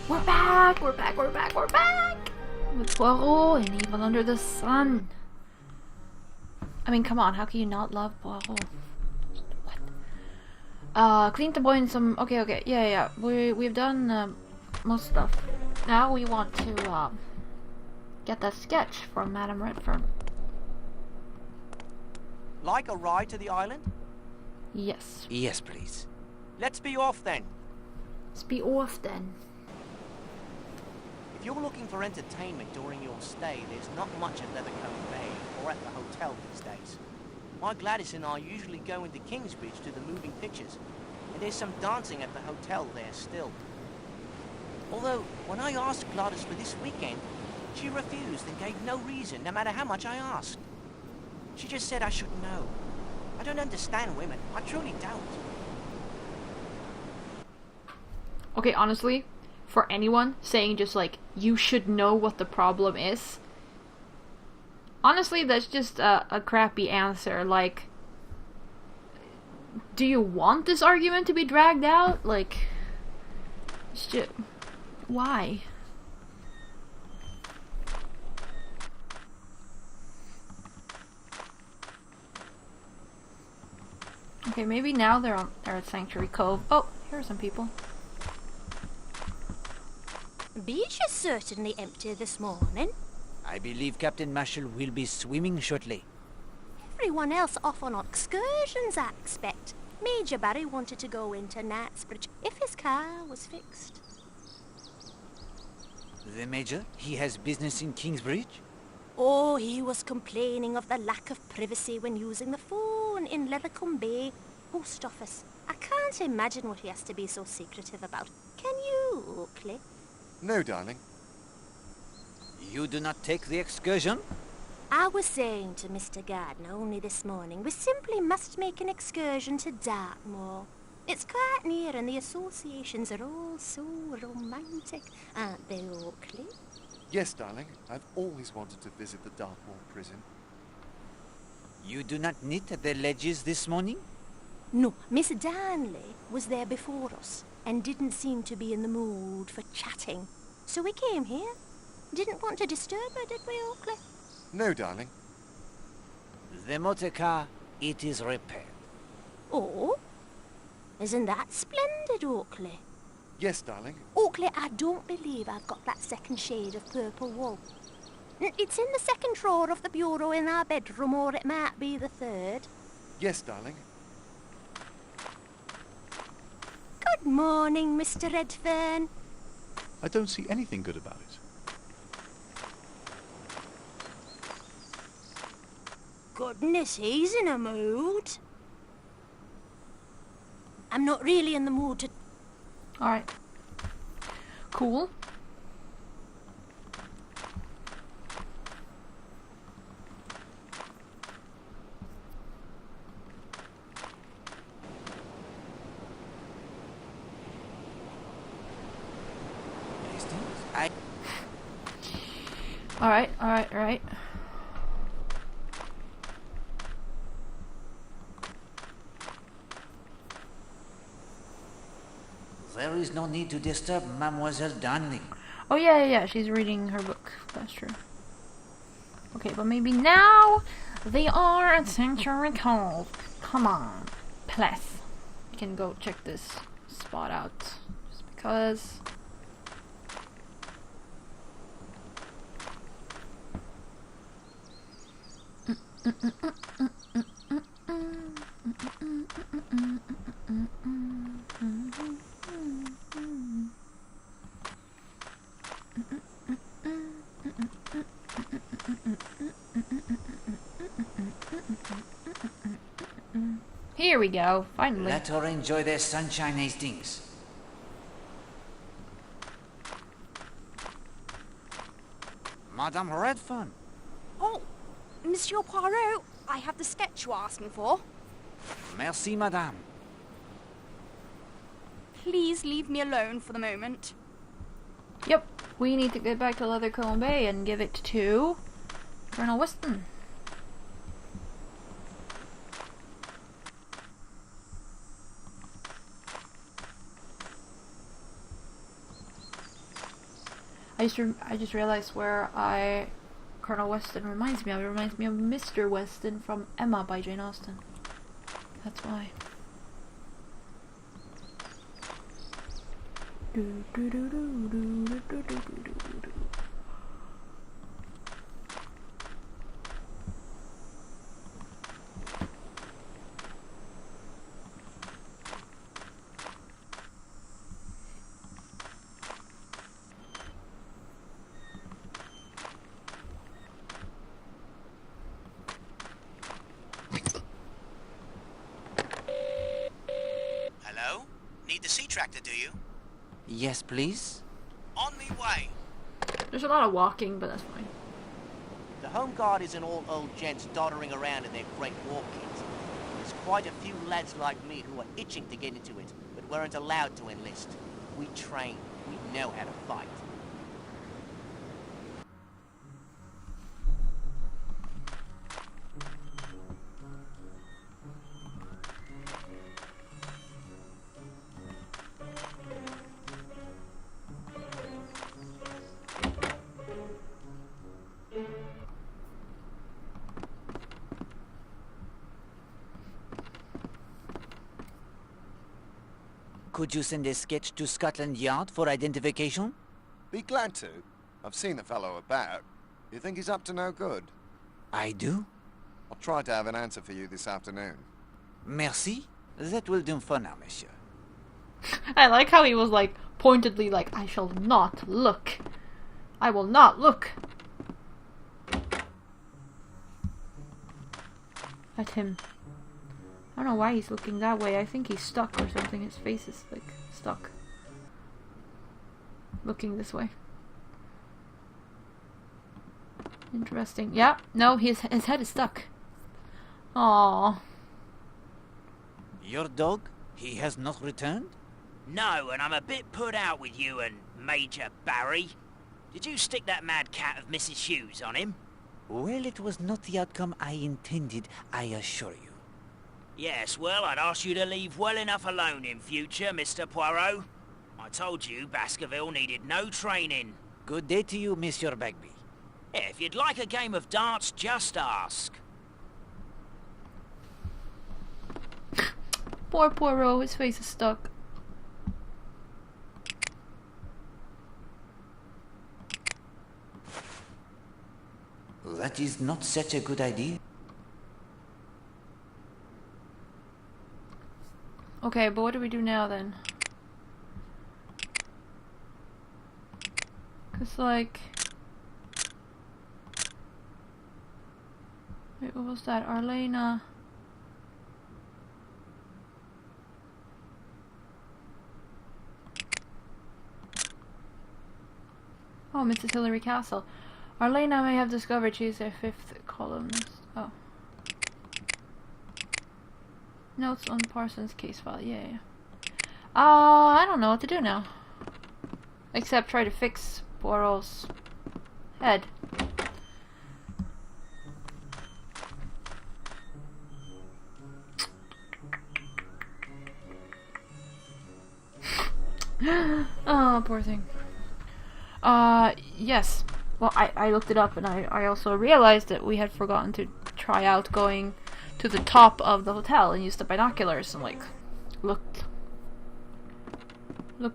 We're back! We're back! We're back! We're back! With Poirot and Evil Under the Sun. I mean, come on, how can you not love Poirot? What? Clean the boy in some... Okay, yeah. We've done most stuff. Now we want to get that sketch from Madame Redfern. Like a ride to the island? Yes. Yes, please. Let's be off then. Let's be off then. If you're looking for entertainment during your stay, there's not much at Leathercombe Bay or at the hotel these days. My Gladys and I usually go into Kingsbridge to the moving pictures, and there's some dancing at the hotel there still. Although, when I asked Gladys for this weekend, she refused and gave no reason, no matter how much I asked. She just said I should know. I don't understand women. I truly don't. Okay, honestly, for anyone saying just like, you should know what the problem is, honestly, that's just a crappy answer. Like, do you want this argument to be dragged out? Like, it's just... why? Okay, maybe now they're at Sanctuary Cove. Oh, here are some people. Beach is certainly empty this morning. I believe Captain Marshall will be swimming shortly. Everyone else off on excursions, I expect. Major Barry wanted to go into Knightsbridge if his car was fixed. The Major? He has business in Kingsbridge? Oh, he was complaining of the lack of privacy when using the phone in Leathercombe Bay post office. I can't imagine what he has to be so secretive about. Can you, Oakley? No, darling. You do not take the excursion? I was saying to Mr. Gardner only this morning, we simply must make an excursion to Dartmoor. It's quite near and the associations are all so romantic, aren't they, Oakley? Yes, darling. I've always wanted to visit the Dartmoor prison. You do not knit at the ledges this morning? No, Miss Darnley was there before us and didn't seem to be in the mood for chatting. So we came here. Didn't want to disturb her, did we, Oakley? No, darling. The motor car, it is repaired. Oh? Isn't that splendid, Oakley? Yes, darling. Oakley, I don't believe I've got that second shade of purple wool. It's in the second drawer of the bureau in our bedroom, or it might be the third. Yes, darling. Good morning, Mr. Redfern. I don't see anything good about it. Goodness, he's in a mood. I'm not really in the mood to... Alright. Cool. Alright. There is no need to disturb Mademoiselle Darnley. Oh yeah, she's reading her book. That's true. Okay, but maybe now they are at Sanctuary Cove. Come on, please. You can go check this spot out. Just because... Here we go, finally. Let her enjoy their sunshine, Hastings. Madame Redfern. Oh, Monsieur Poirot, I have the sketch you asked me for. Merci, madame. Please leave me alone for the moment. Yep, we need to get back to Leathercombe Bay and give it to Colonel Weston. I just realized where Colonel Weston reminds me of. It reminds me of Mr. Weston from Emma by Jane Austen. That's why. Hello? Need the sea tractor, do you? Yes, please. On me way. There's a lot of walking, but that's fine. The Home Guard isn't all old gents doddering around in their great war kit. There's quite a few lads like me who are itching to get into it, but weren't allowed to enlist. We train. We know how to fight. Could you send a sketch to Scotland Yard for identification? Be glad to. I've seen the fellow about. You think he's up to no good? I do. I'll try to have an answer for you this afternoon. Merci. That will do for now, monsieur. I like how he was like pointedly like, I shall not look. I will not look at him. I don't know why he's looking that way. I think he's stuck or something. His face is like stuck. Looking this way. Interesting. Yeah, no, his head is stuck. Aww. Your dog? He has not returned? No, and I'm a bit put out with you and Major Barry. Did you stick that mad cat of Mrs. Hughes on him? Well, it was not the outcome I intended, I assure you. Yes, well, I'd ask you to leave well enough alone in future, Mr. Poirot. I told you Baskerville needed no training. Good day to you, Monsieur Bagby. Yeah, if you'd like a game of darts, just ask. Poor Poirot, his face is stuck. That is not such a good idea. Okay, but what do we do now then? Cause like... Wait, what was that? Arlena... Oh, Mrs. Hillary Castle. Arlena may have discovered she's a fifth columnist. Oh. Notes on Parsons' case file. Yeah. I don't know what to do now. Except try to fix Poirot's head. Oh, poor thing. Yes. Well, I looked it up and I also realized that we had forgotten to try out going to the top of the hotel and use the binoculars and like look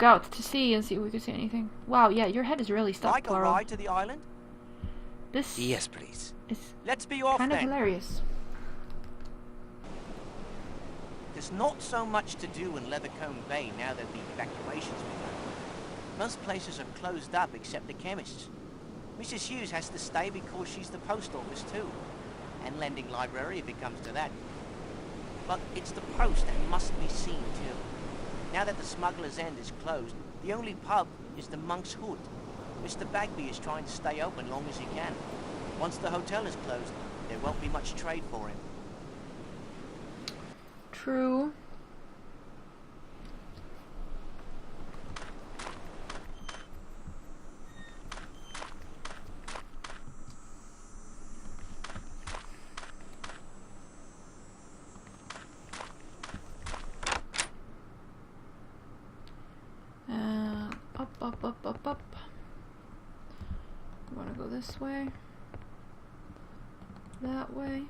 out to sea and see if we could see anything. Wow, yeah, your head is really stuck, Like a Poirot. ride to the island? This Yes, please. is Let's be off kind of then. hilarious. There's not so much to do in Leathercombe Bay now that the evacuation's begun. Most places are closed up except the chemists. Mrs. Hughes has to stay because she's the post office too, and lending library if it comes to that. But it's the post that must be seen too. Now that the Smuggler's End is closed, the only pub is the Monk's Hood. Mr. Bagby is trying to stay open long as he can. Once the hotel is closed, there won't be much trade for him. True. Up. You wanna go this way? That way?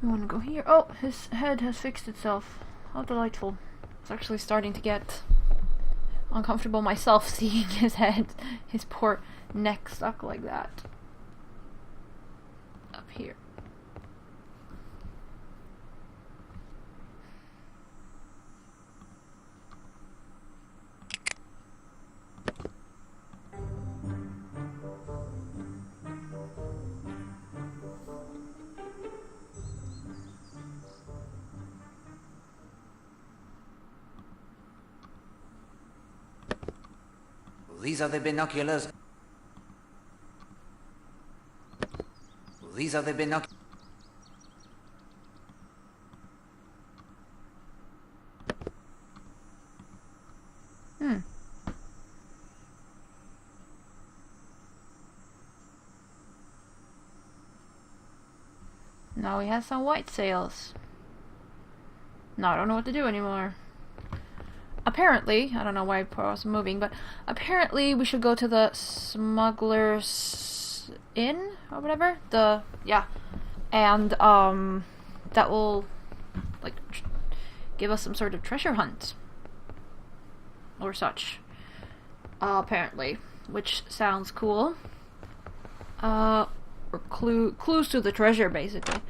You wanna go here? Oh, his head has fixed itself. How delightful. It's actually starting to get uncomfortable myself seeing his head, his poor neck stuck like that. Up here. These are the binoculars. These are the binoculars. Now he has some white sails. Now I don't know what to do anymore. Apparently, I don't know why Poirot's moving, but apparently we should go to the Smuggler's Inn or whatever. And that will like give us some sort of treasure hunt or such. Apparently, which sounds cool. Or clues to the treasure, basically.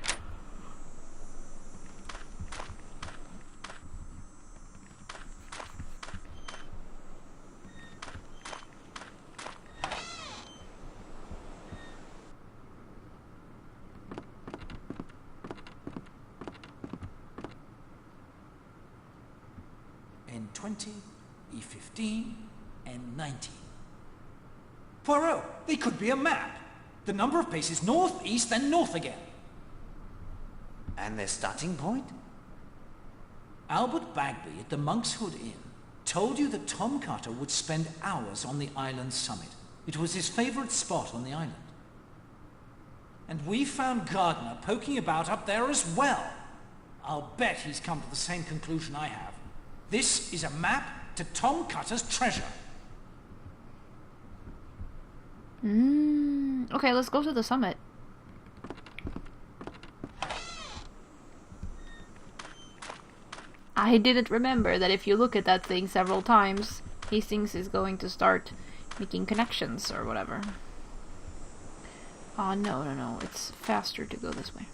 N20, E15, N19. Poirot, they could be a map. The number of paces north, east, then north again. And their starting point? Albert Bagby at the Monk's Hood Inn told you that Tom Carter would spend hours on the island's summit. It was his favourite spot on the island. And we found Gardner poking about up there as well. I'll bet he's come to the same conclusion I have. This is a map to Tom Cutter's treasure. Okay, let's go to the summit. I didn't remember that if you look at that thing several times, Hastings is going to start making connections or whatever. Oh, no. It's faster to go this way.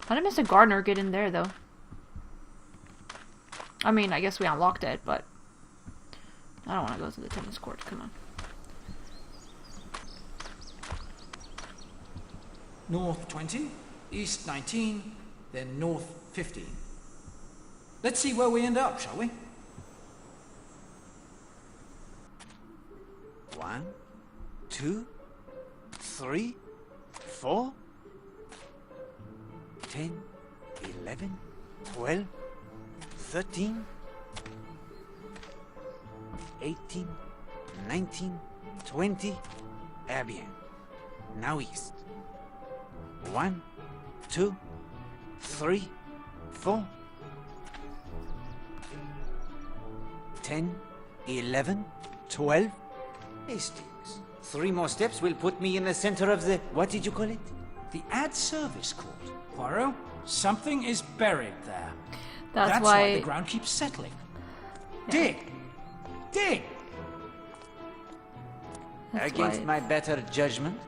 How did Mr. Gardner get in there, though? I mean, I guess we unlocked it, but I don't want to go to the tennis court. Come on. North 20, east 19, then north 15. Let's see where we end up, shall we? 1, 2, 3, 4, 10, 11, 12, 13, 18, 19, 20. Eh bien. Now east. 1, 2, 3, 4, 10, 11, 12. Hastings. 3 more steps will put me in the center of the... What did you call it? The ad service court. Poirot, something is buried there. That's why the ground keeps settling. Dig! Dig! Against my better judgment.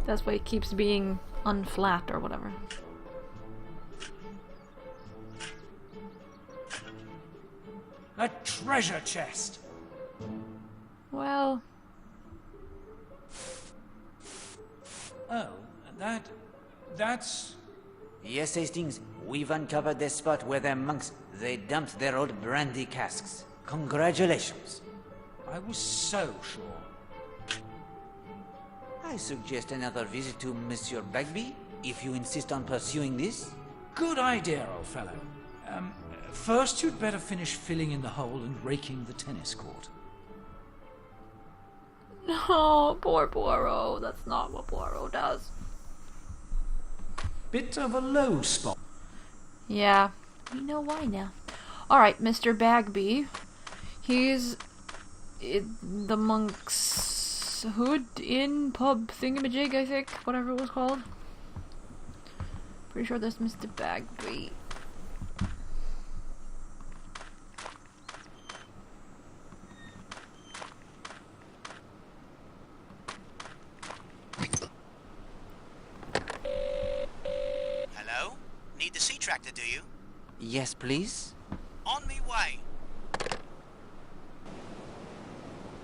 That's why it keeps being unflat or whatever. A treasure chest. Well... Oh, that's... Yes, Hastings, we've uncovered the spot where their monks, they dumped their old brandy casks. Congratulations. I was so sure. I suggest another visit to Monsieur Bagby, if you insist on pursuing this. Good idea, old fellow. First you'd better finish filling in the hole and raking the tennis court. No, poor Poirot. That's not what Poirot does. Bit of a low spot. Yeah, We know why now. Alright, Mr. Bagby. He's in the monk's hood inn pub thingamajig, I think. Whatever it was called. Pretty sure that's Mr. Bagby. Hello? Need the sea tractor, do you? Yes, please. On me way.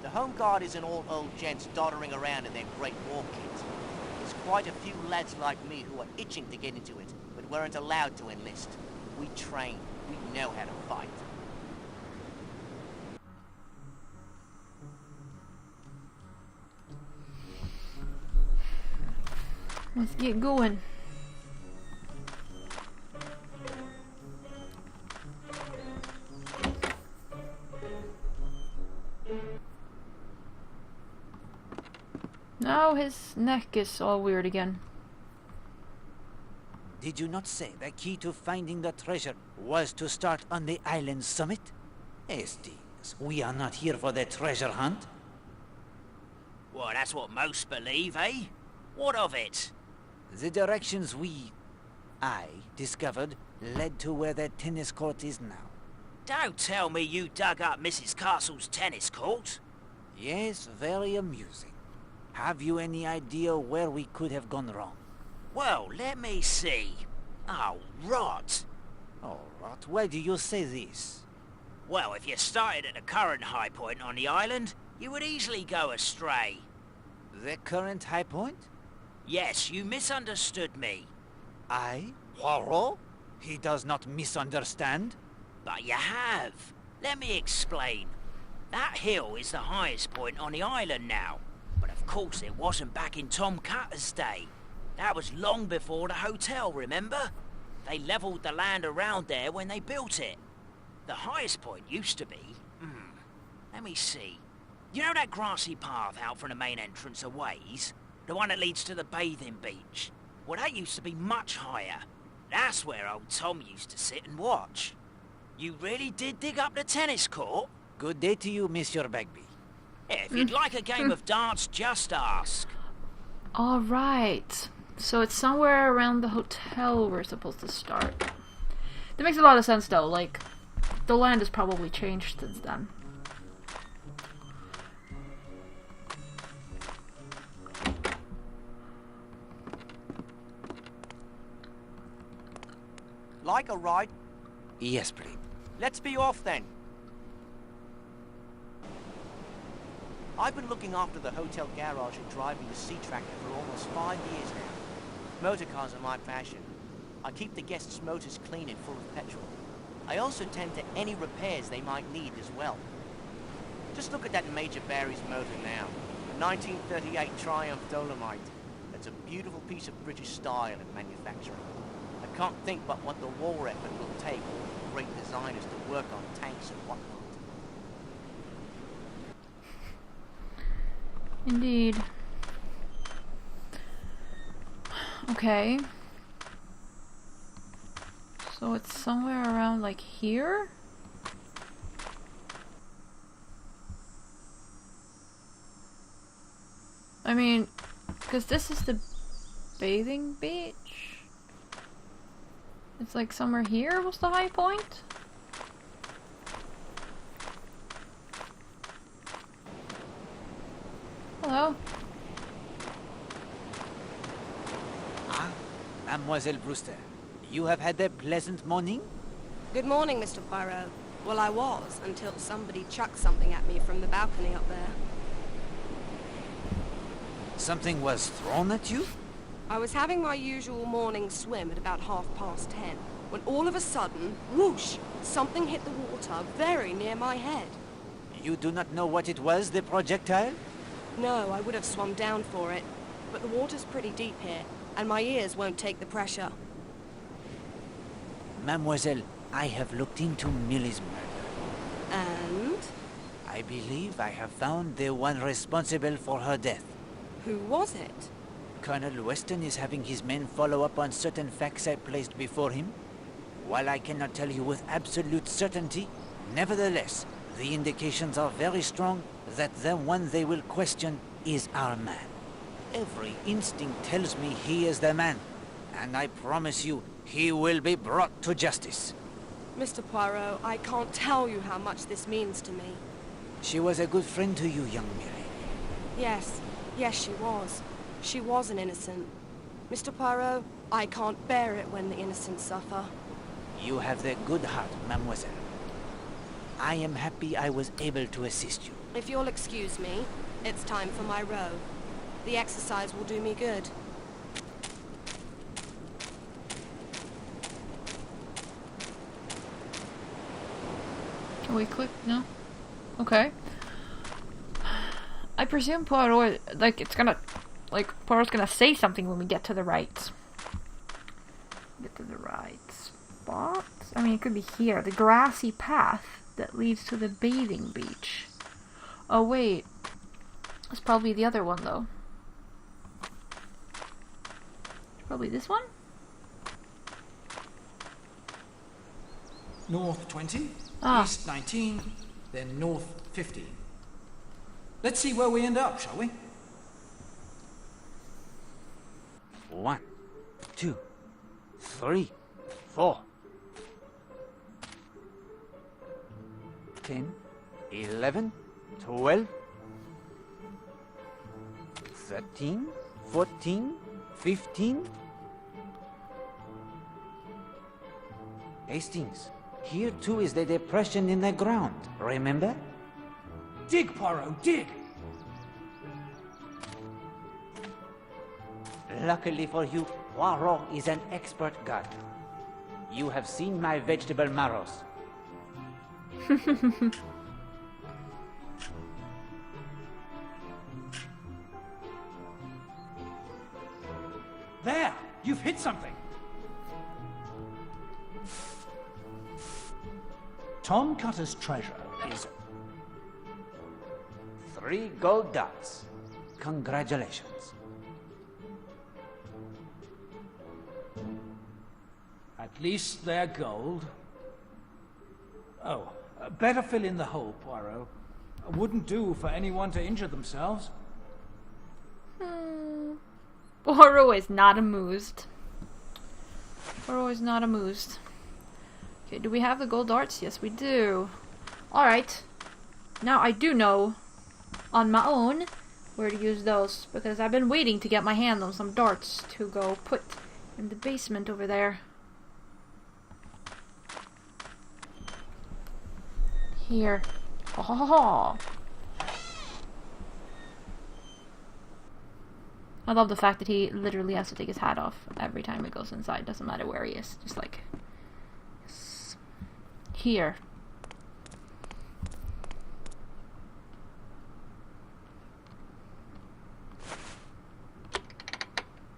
The Home Guard isn't all old gents doddering around in their great war kit. There's quite a few lads like me who are itching to get into it, but weren't allowed to enlist. We train. We know how to fight. Let's get going. Now his neck is all weird again. Did you not say the key to finding the treasure was to start on the island summit? Hastings, we are not here for the treasure hunt. Well, that's what most believe, eh? What of it? The directions I discovered led to where the tennis court is now. Don't tell me you dug up Mrs. Castle's tennis court. Yes, very amusing. Have you any idea where we could have gone wrong? Well, let me see. Oh, rot. Oh, Rot, why do you say this? Well, if you started at the current high point on the island, you would easily go astray. The current high point? Yes, you misunderstood me. I? Poirot? He does not misunderstand. But you have. Let me explain. That hill is the highest point on the island now. But of course it wasn't back in Tom Cutter's day. That was long before the hotel, remember? They levelled the land around there when they built it. The highest point used to be... let me see. You know that grassy path out from the main entrance a ways? The one that leads to the bathing beach? Well, that used to be much higher. That's where old Tom used to sit and watch. You really did dig up the tennis court? Good day to you, Monsieur Bagby. Yeah, if you'd like a game of darts, just ask. Alright. So it's somewhere around the hotel we're supposed to start. That makes a lot of sense though, like, the land has probably changed since then. Like a ride? Yes, please. Let's be off then. I've been looking after the hotel garage and driving the sea tractor for almost 5 years now. Motor cars are my passion. I keep the guests' motors clean and full of petrol. I also tend to any repairs they might need as well. Just look at that Major Barry's motor now. A 1938 Triumph Dolomite. It's a beautiful piece of British style and manufacturing. I can't think but what the war effort will take all great designers to work on tanks and whatnot. Indeed. Okay. So it's somewhere around like here? I mean, because this is the bathing beach? It's like somewhere here was the high point? Hello? Ah, Mademoiselle Brewster, you have had a pleasant morning? Good morning, Mr. Poirot. Well, I was, until somebody chucked something at me from the balcony up there. Something was thrown at you? I was having my usual morning swim at about 10:30, when all of a sudden, whoosh, something hit the water very near my head. You do not know what it was, the projectile? No, I would have swum down for it, but the water's pretty deep here, and my ears won't take the pressure. Mademoiselle, I have looked into Millie's murder. And? I believe I have found the one responsible for her death. Who was it? Colonel Weston is having his men follow up on certain facts I placed before him. While I cannot tell you with absolute certainty, nevertheless, the indications are very strong that the one they will question is our man. Every instinct tells me he is the man, and I promise you, he will be brought to justice. Mr. Poirot, I can't tell you how much this means to me. She was a good friend to you, young Mary. Yes, she was. She was an innocent. Mr. Poirot, I can't bear it when the innocent suffer. You have the good heart, mademoiselle. I am happy I was able to assist you. If you'll excuse me, it's time for my row. The exercise will do me good. Can we click? No? Okay. I presume Poirot, Poirot's gonna say something when we get to the right. Get to the right spot? I mean, it could be here. The grassy path that leads to the bathing beach. Oh, wait. It's probably the other one, though. Probably this one? North 20, Ah. east 19, then north 15. Let's see where we end up, shall we? 1, 2, 3, 4. 10, 11, 12, 13, 14, 15. Hastings, here too is the depression in the ground, remember? Dig, Poirot, dig! Luckily for you, Poirot is an expert gardener. You have seen my vegetable marrows. There! You've hit something! Tom Cutter's treasure is... 3 gold dots. Congratulations. At least they're gold. Oh, better fill in the hole, Poirot. Wouldn't do for anyone to injure themselves. Poirot is not amused. Poirot is not amused. Okay, do we have the gold darts? Yes, we do. Alright. Now I do know, on my own, where to use those. Because I've been waiting to get my hand on some darts to go put in the basement over there. Here. Oh. I love the fact that he literally has to take his hat off every time he goes inside. Doesn't matter where he is. Just like... Here.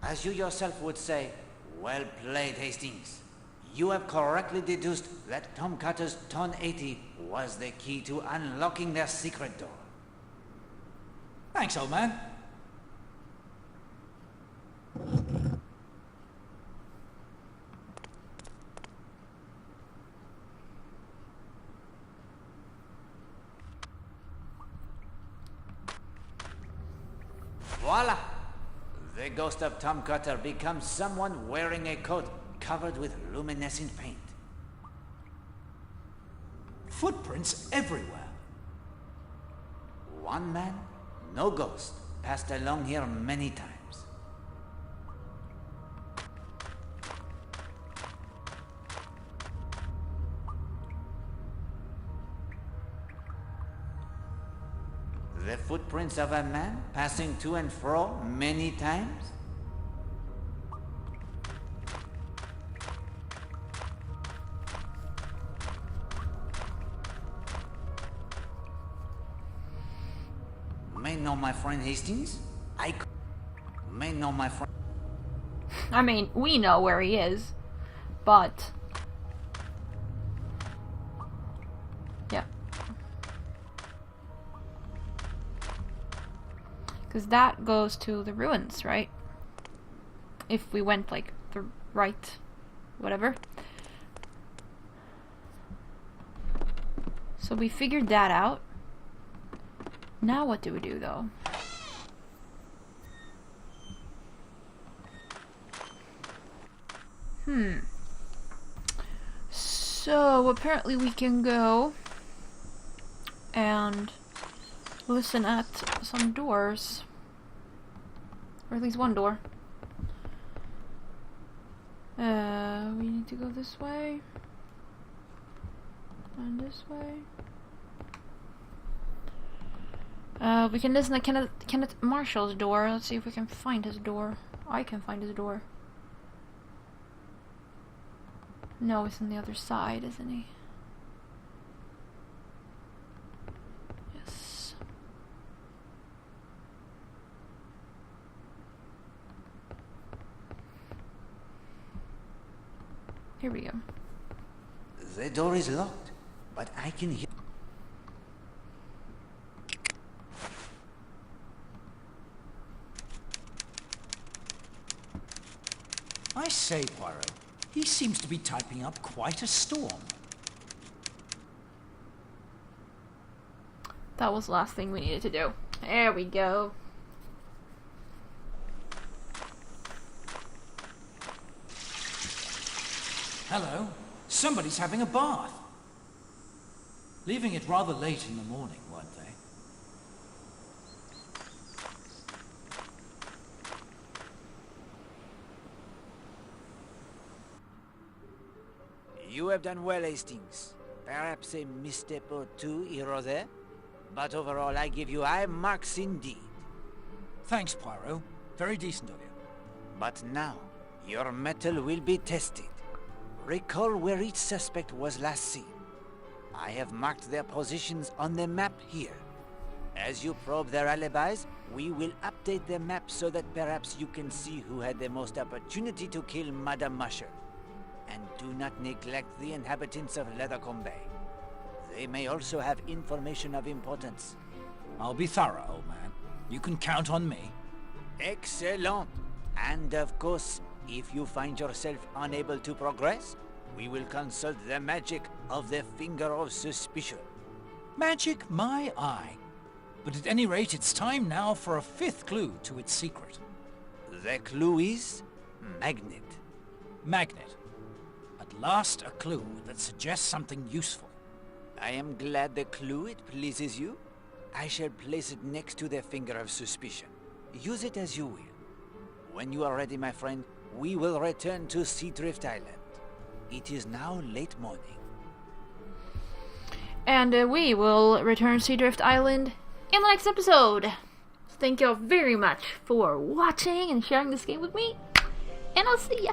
As you yourself would say, well played, Hastings. You have correctly deduced that Tom Cutter's Ton 80 was the key to unlocking their secret door. Thanks, old man. Voila! The ghost of Tom Cutter becomes someone wearing a coat covered with luminescent paint. Footprints everywhere. One man, no ghost, passed along here many times. The footprints of a man passing to and fro many times? May know my friend Hastings? May know my friend... I mean, we know where he is, but... Yeah. Because that goes to the ruins, right? If we went, like, the right... whatever. So we figured that out. Now what do we do though? So apparently we can go and listen at some doors. Or at least one door. We need to go this way. And this way. We can listen at Kenneth Marshall's door. Let's see if we can find his door. I can find his door. No, it's on the other side, isn't he? Yes. Here we go. The door is locked, but I can hear... I say, Poirot, he seems to be typing up quite a storm. That was the last thing we needed to do. There we go. Hello. Somebody's having a bath. Leaving it rather late in the morning, weren't they? You have done well, Hastings. Perhaps a misstep or two here or there, but overall I give you high marks indeed. Thanks, Poirot. Very decent of you. But now, your mettle will be tested. Recall where each suspect was last seen. I have marked their positions on the map here. As you probe their alibis, we will update the map so that perhaps you can see who had the most opportunity to kill Madame Marshall. And do not neglect the inhabitants of Leathercombe Bay. They may also have information of importance. I'll be thorough, old man. You can count on me. Excellent. And of course, if you find yourself unable to progress, we will consult the magic of the Finger of Suspicion. Magic my eye. But at any rate, it's time now for a fifth clue to its secret. The clue is magnet. Magnet. At last, a clue that suggests something useful. I am glad the clue it pleases you. I shall place it next to the Finger of Suspicion. Use it as you will. When you are ready, my friend, we will return to Seadrift Island. It is now late morning. And we will return to Seadrift Island in the next episode. Thank you all very much for watching and sharing this game with me. And I'll see ya.